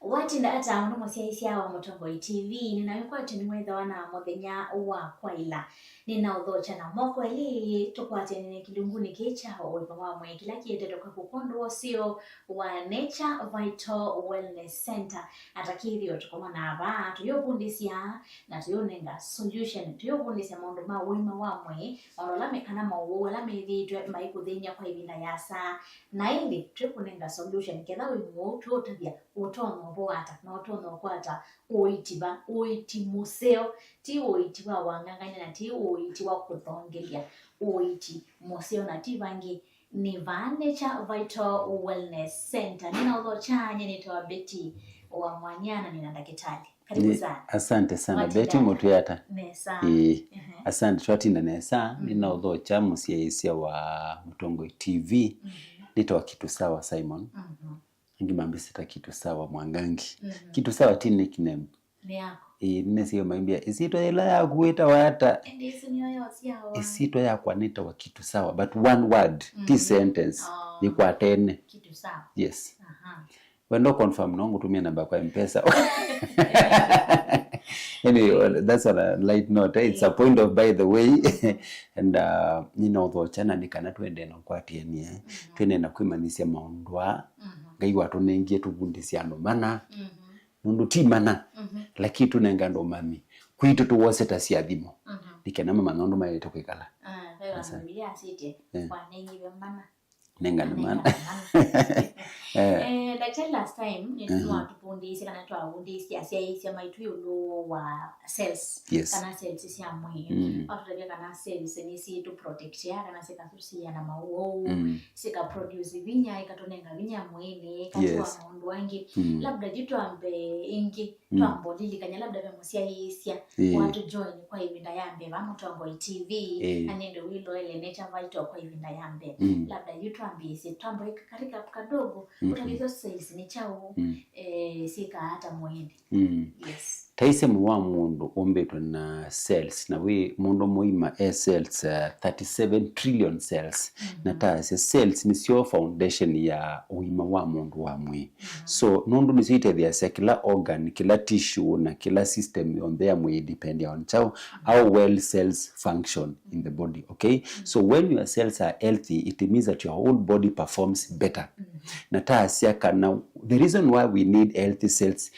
Wati nda ata muno musiaisia wa Mutongo TV ninawekwa tinimwetha wana muthenya wa kwaila nina uthocha na moko ili tukwate nene kilunguni kicha wa wamwe kila kiete toka kukondo sio wa Nature Vital Wellness Center atakithio tukoma na aba tuyobundisia na tuyonenga solution tuyobundisia maundu ma wima wamwe onolame kana mawo la methitwe maikuthenya kwa ibinda yasa na ili tukunenga solution ketha wimu tuotathia utono boata na utono kwata oiti museo ti oiti wa wanganganya na ti oiti wa kuthongelia oiti museo na ti bangi ni Nature Vital Wellness Center. Nina udho chanya nitoa Betty wa Mwanyana nina dakitali. Karibu sana. Asante sana Betty Mutuyata. Nesa. Asante twatinda nesa nina udho cha musiaisia wa Mutongo TV. Nitoa kitu sawa Simon. Ngimambi sita kitu sawa Mwangangi. Kitu sawa ti nickname. Ni yako. Nesiyo maimbia isito ila ya kuita wata. Ndisi niyo yosiawa. Isito ya kwa nita wa kitu sawa but one word ti sentence ni kwa tene. Kitu sawa. Yes. Wendo confirm nongo tumia namba kwa M-Pesa. Anyway, that's on a light note. It's a point of by the way. And nina udho chana nikana tuende na kwa tieni. Tuende na kuimanisia maundwa. Ngai watu nengie tubundisia ndo mana. Nundu ti mana. Laki tunenga ndo mami. Kuitu tuwose tasiadhimo. Nikena mama nondo maelito kwekala. Familia asite. Kwa nengi mana. Nenga ndo mana. Like last time nilikuwa tupundisi kana twawundisi asiaisia maitu yulo wa cells kana cells sia mwe after kana cells ni si to protect ya kana sika susia na mawo sika produce vinya ikatonenga vinya mwene katwa maundu wangi labda jitu ambe ingi twambolili kanya labda bemusia hisia watu join kwa ibinda yambe ba Mutongo TV anende wilo ile Nature Vital kwa ibinda yambe labda jitu ambe si tambo karika kadogo utalizo cells ni chao sika hata mwene yes taise mwa mundu ombetwe na cells na we mundu muima cells 37 trillion cells na taise cells ni sio foundation ya uima wa mundu wa mwi so nundu ni site vya kila organ kila tissue na kila system on there mwi depend on chao how well cells function in the body okay so when your cells are healthy it means that your whole body performs better na taise kana the reason why we need healthy cells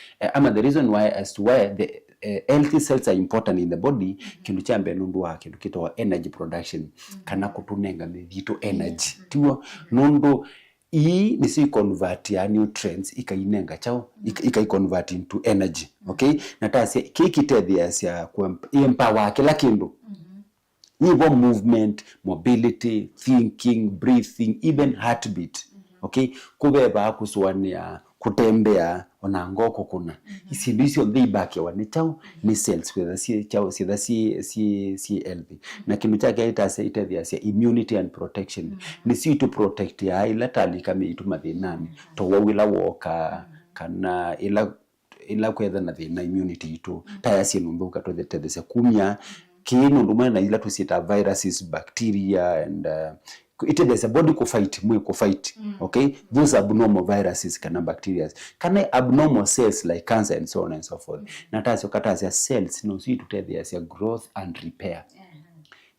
the reason why as to why the healthy cells are important in the body kindu chambe nundu wa kindu kitoa energy production kana kutunenga methito energy tiwo nundu ni si convert ya nutrients ikainenga chao ikai-convert into energy okay na tasi kikitethia sia empower kila kindu nivo movement movability thinking breathing even heartbeat okay kubeba kuswania kutembea ona ngoko kuna isi ndisio dhibaki wani chao ni cells whether si chao si healthy na kindu chake ita vya immunity and protection ni si to protect ya ilatali kama ituma thinani to wawila woka kana ila kwetha na thina immunity itu tayasi numbuka to the kumya kinu ndumana ila tusita viruses bacteria and there's a body fight okay those abnormal viruses kana bacteria kana abnormal cells like cancer and so on and so forth na tazo kataza cells no si tutethia sia growth and repair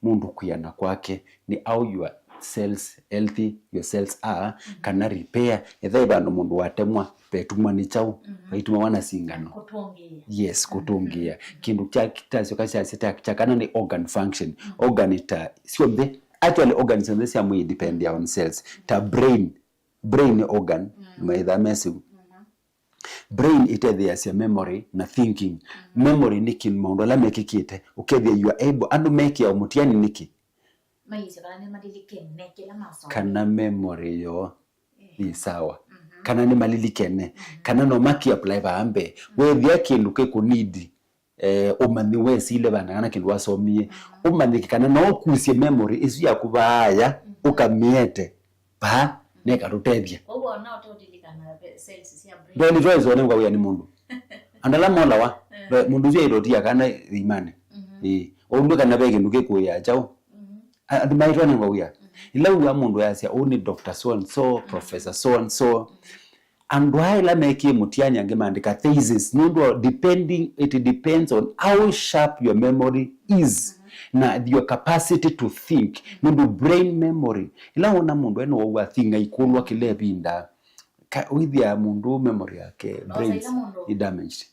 mundu kuyana kwake ni how your cells healthy your cells are kana repair etha bandu mundu watemwa petumwa ni chao baituma wana singano kutongia yes kutongia kindu cha kitazo kasha chakana ni organ function organ ita sio the actually organs on this are depend on cells ta brain organ maitha mesigu brain ite there memory na thinking memory niki maundo la mekikite ukethia you are able and make your mutiani niki maisha kana madilike nekela maso kana memory yo ni sawa kana ni malilikene kana no maki apply baambe we thia kindu ke kunidi umani wesi ile bana kana kindu wasomie umani kana no kusie memory isu ya kubaya ukamiete ba neka rutethia obo na utodilikana cells sia brain ndio ni zoe ngwa ni mundu andala mola wa mundu zia irotia kana imane ondu kana bege nduke kuya chao andi maitwa ngwa ila uya mundu yasia oni Dr. so and so professor so and so and while make mutiani angemandika thesis nundo it depends on how sharp your memory is na your capacity to think nundo brain memory ila ona mundu eno wa thinga ikulwa kile binda with ya mundu memory yake brain is damaged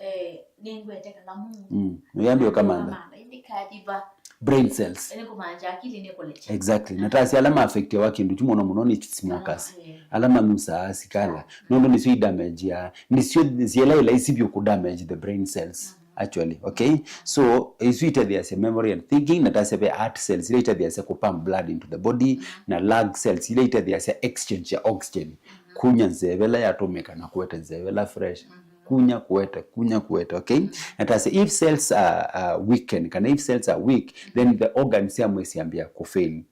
ningwete kala mundu yambio kama indikajiba brain cells ene kumanja akili ne college exactly natasi alama affect ya wakindu chumono muno ni smokers alama nusa sikala nondo ni sui damage ya ni sio ziela isibyo ku damage the brain cells actually okay so is it there as a memory and thinking natasi be heart cells later there as a pump blood into the body na lung cells later there as a exchange ya oxygen kunya nzevela yatomeka na kuweta nzevela fresh kunya kuweta okay and as if cells are weakened kana if cells are weak then the organs yamwesiambia kufail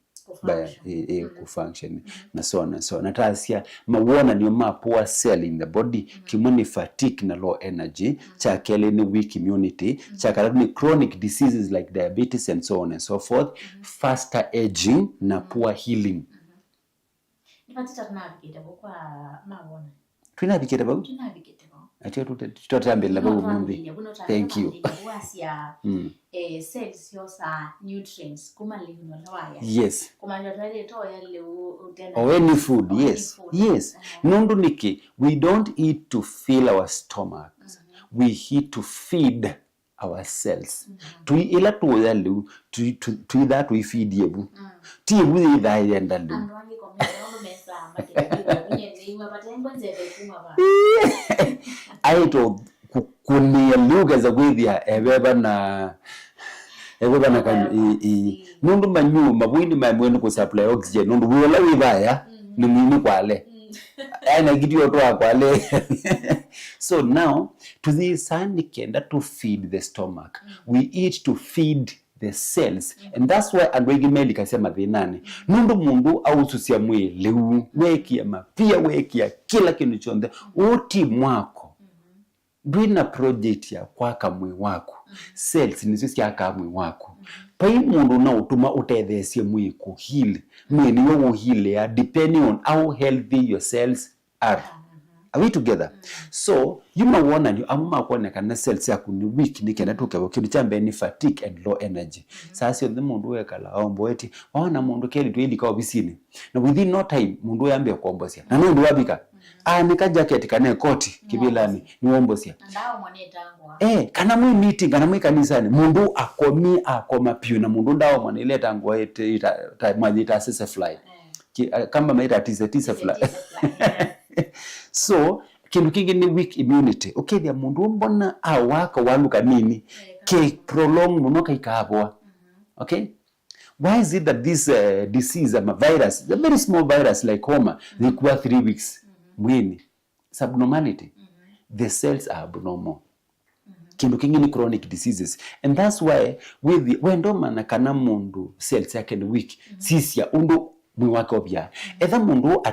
by kufunction na so on so natasia mawona ni poor cell in the body kimoni fatigue na low energy cha kele ni weak immunity cha kala ni chronic diseases like diabetes and so on and so forth faster aging na poor healing nipatita tunabikita kwa mawona tunabikita ati tutambela babo mumbi thank you wasia cells yosa nutrients kuma lino lawaya yes kuma ndotale to yale utena any food yes nundu niki we don't eat to fill our stomachs we eat to feed ourselves to ila to yale to that we feed yebu ti yebu ida yenda lu aito kunia lugha za gwithia ebeba na kan nundu manyu mabwini mamwenu ku supply oxygen nundu wala wibaya ni mwini kwale ana gidio to akwale so now to this and kenda to feed the stomach we eat to feed the cells and that's why andwegi medical sema thinani nundu mundu aususia mwili weki ya mapia weki ya kila kintu chonde uti mwako dwina project ya kwaka mwi wako cells nizo cia kamwe wako pai mundu na utuma utethesie mwi ku heal mwi ni yo heal ya depending on how healthy your cells are. Are we together? So you might want to amuma kuonekana cells yaku ni weak ni kenda tukabo kintu chambe ni fatigue and low energy. Sasa yo mundu wekala ombo eti ona mundu keli twidi ka obisini na within no time mundu yambia kuombosia na nundu wabika nika jacket kana koti kibilani ni ombosia ndao mwanetangwa kana mwi meeting kana mwi kanisani mundu akoma pio na mundu ndao mwanileta ngwa ite mwajita sasa fly kama maita tisa fly so kindu kingi ni weak immunity okay dia mundu mbona awaka waluka nini ke prolong muno kaikabwa okay why is it that this disease a virus a very small virus like homa require 3 weeks mwini subnormality the cells are abnormal kindu kingi ni chronic diseases and that's why wendo mana kana mundu cells yake ni weak sisia undu mwi wake obya etha mundu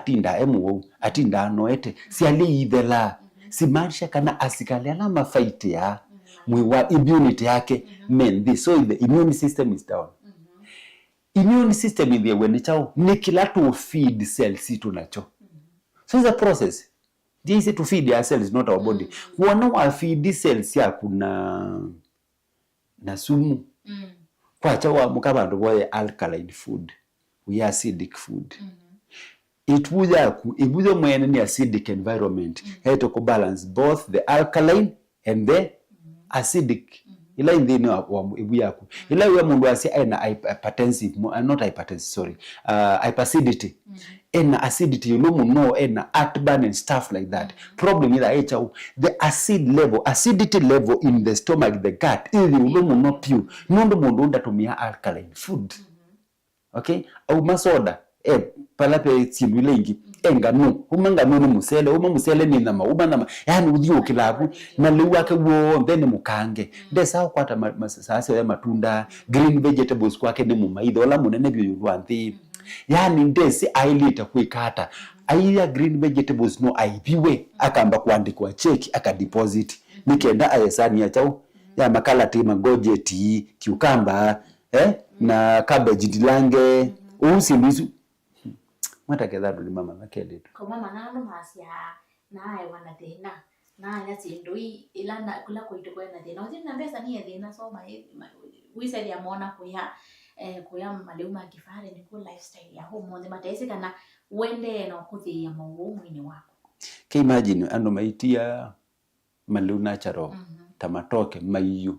atinda noete si ali ithela si marsha kana asikali ala mafaiti ya mwi wa immunity yake mendi so the immune system is down immune system in the when chao ni kila to feed cells itu nacho so it's a process this is to feed our cells not our body kuona wa feed cells ya kuna na sumu kwa chawa mukabandu boye alkaline food we are acidic food ibuza mwene ni acidic environment to balance both the alkaline and the acidic ila indini wa ibu yaku ila we mundu asi ena hypertensive not hypertensive sorry hyperacidity ena acidity yulumu no ena heartburn and stuff like that problem is the acidity level in the stomach the gut ili yulumu no pure nundu mundu ndatumia alkaline food okay au masoda palape timulengi engano umangano no musele ni nama yani udio kilabu na liwake wo then mukange ndesa kwata sasa ya matunda green vegetables kwake ni mumaidho la munene byo yuwanthi yani ndesi ailita kwikata aiya green vegetables no aibiwe akamba kuandikwa check akadeposit nikenda ayesani ya chao ya makala tima gojeti cucumber na cabbage dilange usimbizu mata kedadu ni mama makele kwa mama nalo masia nae wana thina na nya cindui ila na kula kuitu kwena thina uthina mbesa ni thina so wisa ya mona kuya maliuma kifare ni ku lifestyle ya homo ni matesi kana wende no kuthia mungu mwini wako ke imagine ando maitia maluna charo tamatoke mayu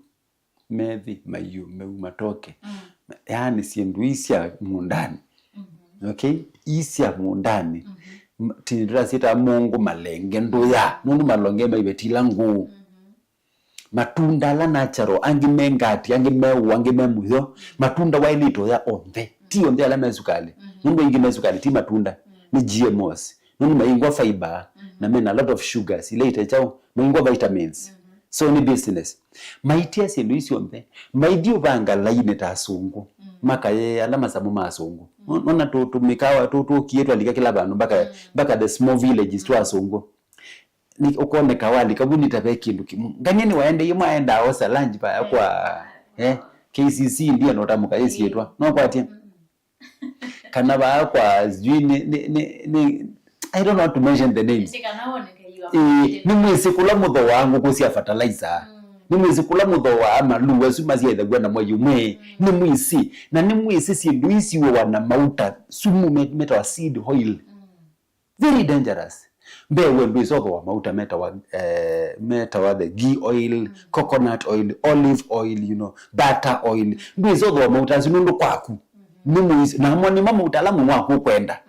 methi mayu matoke yani sienduisia mundani okay isia mundani tindira sita mungu malenge ndoya mungu malonge maibetila nguu matunda la nacharo angimengati angimemuyo matunda wailito ya ombe ti onde ala mezukale mungu ingi mezukale ti matunda ni GMOs mungu maingwa fiber na mena a lot of sugars ile itachao maingwa vitamins so ni business maitia sindu isi ombe maidio banga laine ta asungu makaye alama samu masungu nona tumikawa kietu alika kila bantu baka the small villages tu asungu ni ukone kawali kabuni tabe kindu nganyeni waende yima aenda osa lunch pa kwa KCC ndio notamuka yesi yetwa no kwatia kana ba kwa ni I don't know how to mention the names ni mwezi kula mudho wangu kusia fertilizer ni mwezi kula mudho wa amaluwa sumazi ya gwana mwayume ni mwezi na ni mwezi sindu isi wana mauta sumu meta wa seed oil very dangerous bewe mbizogo wa mauta meta wa the ghee oil coconut oil olive oil butter oil mbizogo wa mauta zinundu kwaku ni mwezi na mwani mama utalamu wako kwenda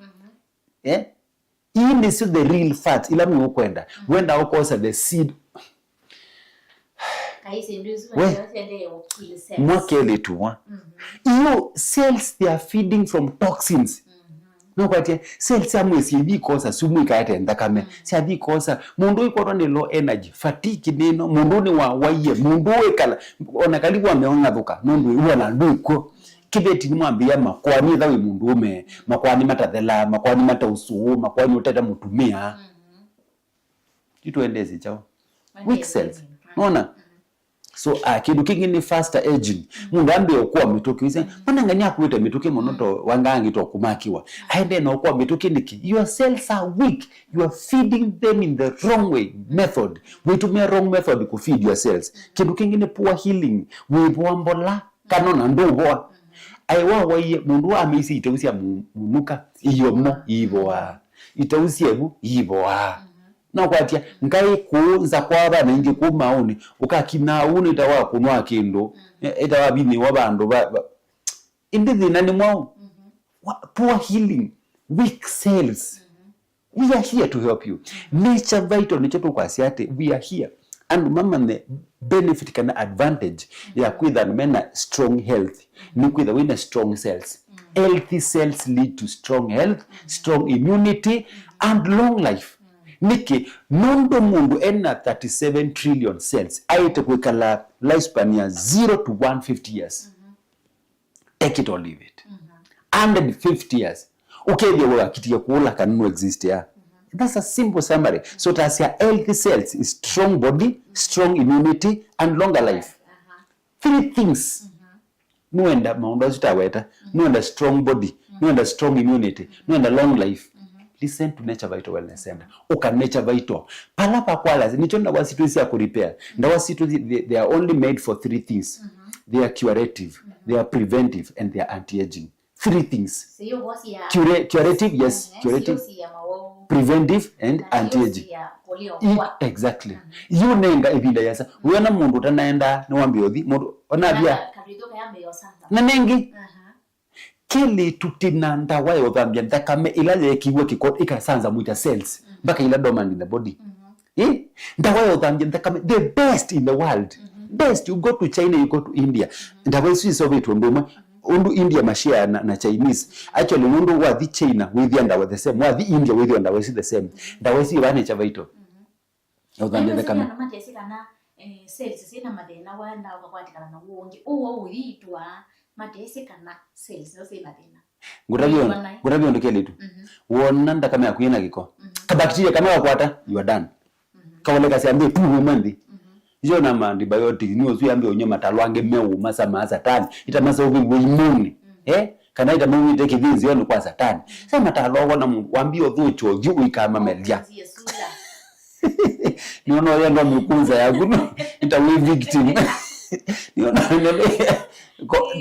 hii ni the real fat ila mwe kwenda wenda ukosa the seed kaisi nduzu wende ukili cells mwakele tuwa iyo cells they are feeding from toxins no kwatia cells amwe sibi kosa sumu ikaete ndakame sibi kosa mundu iko ronde low energy fatigue nino mundu ni waye mundu ekala onakali kwa meonga thuka mundu iwana nduko kibeti ni mwambia makwani thawi mundu ume makwani matathela makwani matausu makwani utata mutumia kitu endezi chao weak cells unaona so kidu kingi ni faster aging mundu ambe okuwa mituki wise mananganya kuita mituki monoto wangangi to kumakiwa aende na okuwa mituki niki your cells are weak you are feeding them in the wrong way method witumia wrong method ku feed your cells kidu kingi ni poor healing wibwambola kanona ndogo aiwa waye mundu amisi itausia munuka iyomo iboa itausia bu iboa na kwatia ngai kuunza kwa bana ingi kumauni ukakina uni tawa kunwa kindo etawa bini wabandu indithi nani mwao poor healing weak cells we are here to help you nature vital ni chetu kwa siate we are here and mama ne benefit kana advantage ya kwitha mena strong health ni kwitha wina strong cells healthy cells lead to strong health strong immunity and long life niki nondo mundu ena 37 trillion cells aite kwekala lifespan ya 0 to 150 years take it or leave it 150 years ukedi wa kitia kuula kanunu exist ya that's a simple summary so tasia healthy cells is strong body strong immunity and longer life three things nuenda maunda zitaweta nuenda strong body nuenda strong immunity nuenda long life listen to Nature Vital Wellness Center uka Nature Vital palapa kwala nicho ndawa situ isi ya kurepair ndawa situ they are only made for three things they are curative they are preventive and they are anti-aging three things curative yes curative preventive and anti-aging exactly you nenga ibinda yasa uyona mundu tanaenda niwambiothi mundu onabia na nengi kili tutina ndawa yo thambia ndakame ilaje kiwe kiko ikasanza muita cells mpaka ila dormant in the body ndawa yo thambia ndakame the best in the world best you go to China you go to India ndawa isi Soviet undu India mashia na Chinese actually undu wa the China with the ndawa the same wa the India with the ndawa isi the same ndawa isi wa Nature Vital yo thambia ndakame cells sina madena wanda ukakwatikana na uongi uwo uitwa matesi kana cells no sina tena ngurabiyo ndokele tu wona ndakame akuyena giko ka bacteria kama wakwata you are done kawole kasi ambe tu mandi yo na antibiotic ni ozu ambe onyoma talwange meuma sama satani itamasa ubi imuni kana itamu take things yo kwa satani sema talo wona wambio dhucho ju ikama melia niona yeye ndo mkunza yangu itawe victim.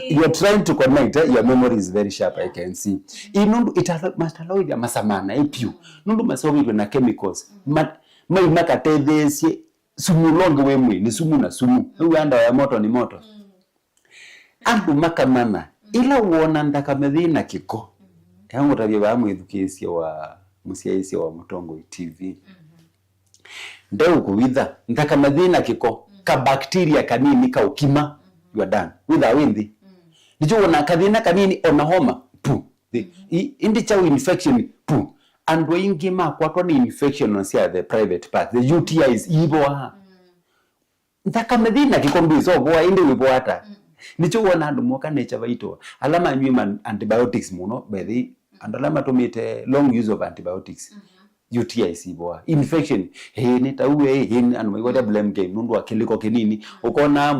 You're trying to connect, your memory is very sharp, I can see. Inundu must allow you masamana epiu nundu masowi na chemicals mai makatethesie sumu longe wemwe ni sumu na sumu uanda ya moto ni moto andu makamana ila uona ndakamethina kiko yangu tabia ba mwithukisie wa musiaisi wa Mutongo TV ndeu kuwitha ndakamathina kiko ka bacteria kanini ka ukima you are done without windy nijo wona kathina kanini ona homa pu indi cha infection pu and wingi makwatwa ni infection on the private part the UTIs ibo ndakamathina kiko mbizo boa indi wiboata nicho wona andu moka nature baito alama nyuma antibiotics muno bethi and alama tumite long use of antibiotics UTIs iboa infection ni tauwe and we blame game nundu akiliko kinini ukona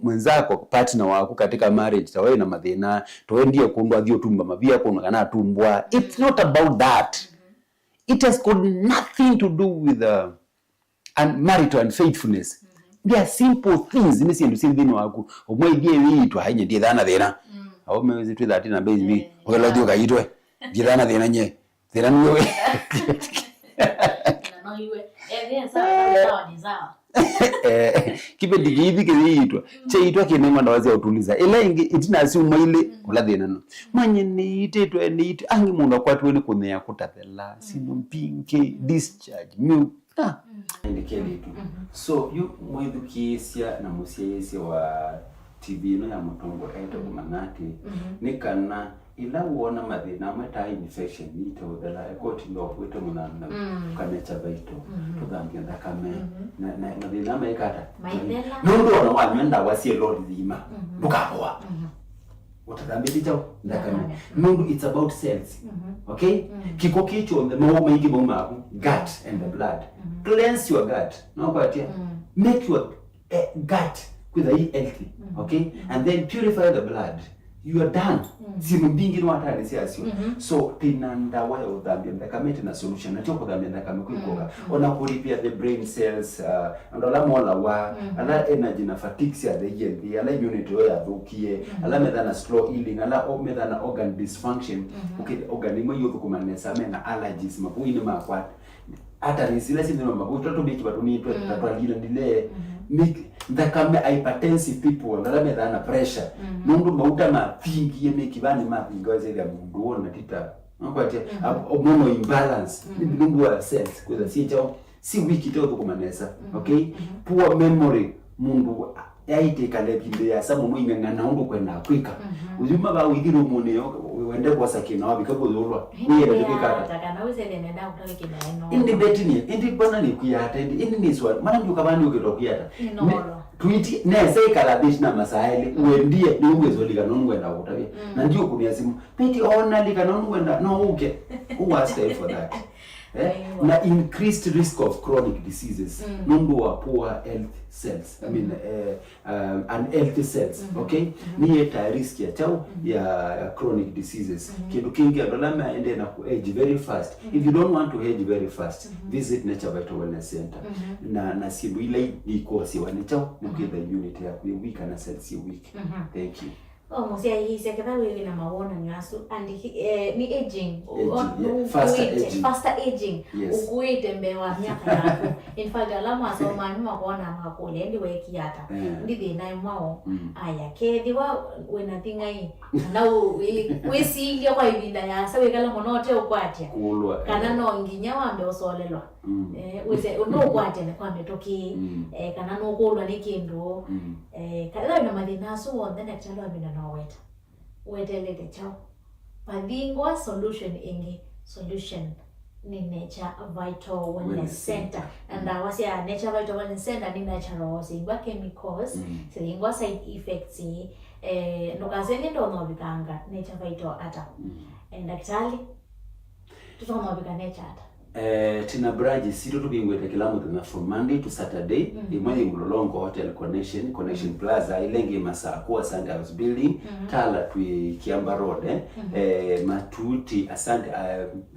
mwenzako partner wako katika marriage tawe na mathina twendie kundwa thio tumba mavia kuna kana tumbwa. It's not about that. It has got nothing to do with marital unfaithfulness. They are simple things ni sindu sindini wako omwithie witwa hanye ndi thana thina au mewezi tu that na baby wala dio kaitwe ndi thana thina nye thina niwe kipe digithi kiitwa cheitwa kinema ndawazi utuliza ila ingi itina si umaile ulathina no manye ni itetwe ni angi mundu akwatwe ni kuthea kutathela sino mpinke discharge mu indikeli tu so you mwithukisia na musiaisi wa TV no ya Mutongo eto kumanati ni kana ila uona mathina meta infection ito thela ekoti ndo kwete munana kamecha baito tuthambia thakame na mathina maikata nundu ona wamenda wasie lord thima bukapoa utathambia chao thakame nundu it's about cells okay kiko kicho the more maingi boma gut and the blood cleanse your gut no kwatia make your gut healthy okay and then purify the blood you are done simu mbingi no atari siasio so tinanda wa udhambia ndakamete na solution nacho kudhambia ndakamekuikoka ona kuripia the brain cells ndola mola wa ala energy na fatigue ya the yendi ala immunity ya thukie ala methana slow healing ala methana organ dysfunction okay organism yothu kumanesa mena allergies mabuini makwa hata risile sindino mabuto to biki batuni to tatwalira ndile ndakame hypertensive people ndala methana pressure nundu mauta mapingi yemekibani mapingoze ya mundu wona tita ngwatia hormonal imbalance nundu wa cells kweza si wiki to kumanesa okay poor memory mundu yaite kale binde ya samu mwinganga na undu kwenda kwika uzima ba withiro muneo wende kwa sakina wabikago zolwa niye ndikikata takana uzele nenda utawekina eno indi betini indi bana ni kuyata indi ni swali mana ndio kabani ukito kuyata tweet ne sai kala bishna masaili uendie ni ungezolika no ngwenda utawia na ndio kunia simu peti ona lika no ngwenda no uke who was there for that na increased risk of chronic diseases nundu wa poor health cells I mean unhealthy cells okay ni eta risk ya chao ya chronic diseases kindu kingi adolama ende na age very fast if you don't want to age very fast visit Nature Vital Wellness Center na sibu ile iko siwa ni chao ni kwa immunity ya weak na cells weak thank you. Oh, musia hii seketa wewe na maona nyasu and ni aging faster aging ukuite mbewa miaka yako in fact alama so manyuma kuona makole ndi weki hata ndithi nayo mao aya kethiwa wena thingai na wesi ile kwa ibinda ya sawe kala monote ukwatia kana no nginya wambe usolelwa wese no kwatia ne kwambe toki kana no kulwa ni kindu kala na madina so wonde ne chalo abina no wetelete chao padingwa solution ingi solution ni Nature Vital Wellness Center and wasi ya Nature Vital Wellness Center ni natural singwa chemicals singwa side effects nokazeni ndo no bikanga Nature Vital ata daktari tutono bika nature ata tina braji sito tubingwete kila muthenya from Monday to Saturday imwe Mlolongo Hotel Connection Plaza ilenge Masako Sunday House Building Tala twi Kiamba Road Matuti Asante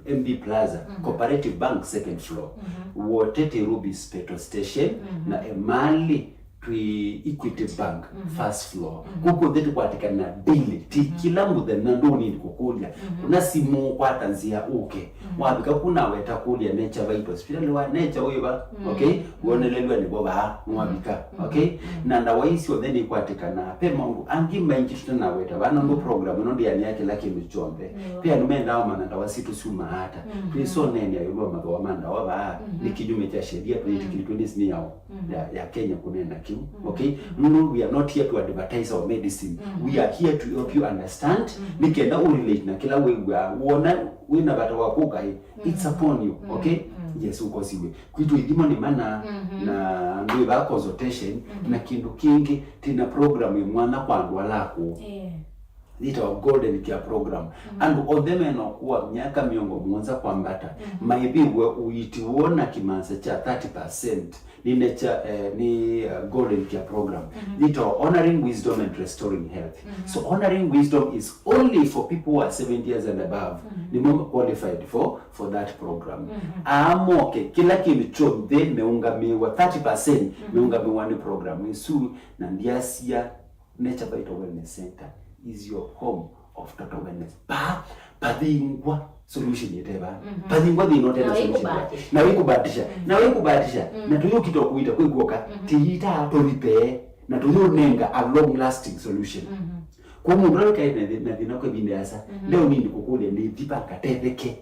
MB Plaza Cooperative Bank second floor Wotete Ruby's petrol station na Emali twi Equity Bank first floor kuko dhetu kwatikana daily kila muthenya ndoni kukulya kuna simu kwatanzia wabika kuna weta kulya nature vital hospital wa nature wiba okay wonelelwa ni boba mwabika okay na ndawaisi otheni kwatikana pema angi maingi tutana weta bana ndo program no ndi yake laki michombe pia numenda au mananda wasitu suma hata tuiso nene ayo magawa manda waba ni kinyume cha sheria 2020 ni yao ya Kenya kunena kiu okay no we are not here to advertise our medicine we are here to help you understand nikenda relate na kila wewe uona wina bata wakuka it's upon you okay yes uko siwe kwitu idimo ni mana na ndio ba consultation na kindu kingi tina program mwana kwandu alako Lito golden care program and odeme no kuwa miaka miongo mwanza kwambata maybe we uitiwona kimanza cha 30% ni cha ni golden care program lito honoring wisdom and restoring health so honoring wisdom is only for people who are 70 years and above ni more qualified for that program amoke kila kilicho then meungamiwa 30% meungamiwa ni program isu na ndiasia Nature Vital Wellness Center is your home of total wellness. Padingwa solution yeteba. Padingwa the not solution. Na wikubatisha. Na tuyo kitokuita kwiguoka tiita to repair na tuyo nenga a long lasting solution. Kwa mundu kai na dinako bindeasa. Leo nini kukule ndi dipa katebeke.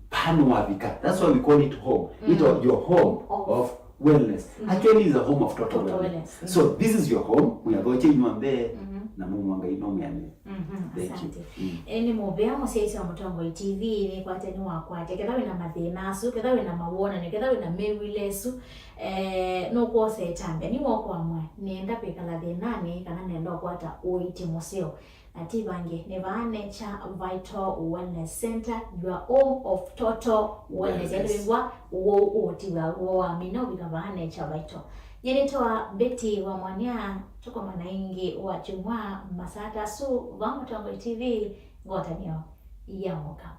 Panu wabika. That's why we call it home. It is your home of wellness. Actually is a home of total wellness. So this is your home. We are going to you na mumwanga inomiane thank you eni mobea musesi wa Mutongo TV ni kwateni wakwate kethawe na mathinasu kethawe na mawona ni kethawe na mewilesu no kwose tambe ni woko amwe nienda pekala thinani kana nenda kwata oiti museo atibange ne bane cha Vital Wellness Center your home of total wellness yalibwa wo otiwa wo amino bikabane cha Vital Yenitoa Betty wa Mwania tuko manaingi wa chumwa masata su wa Mutongo TV ngotanio ya moka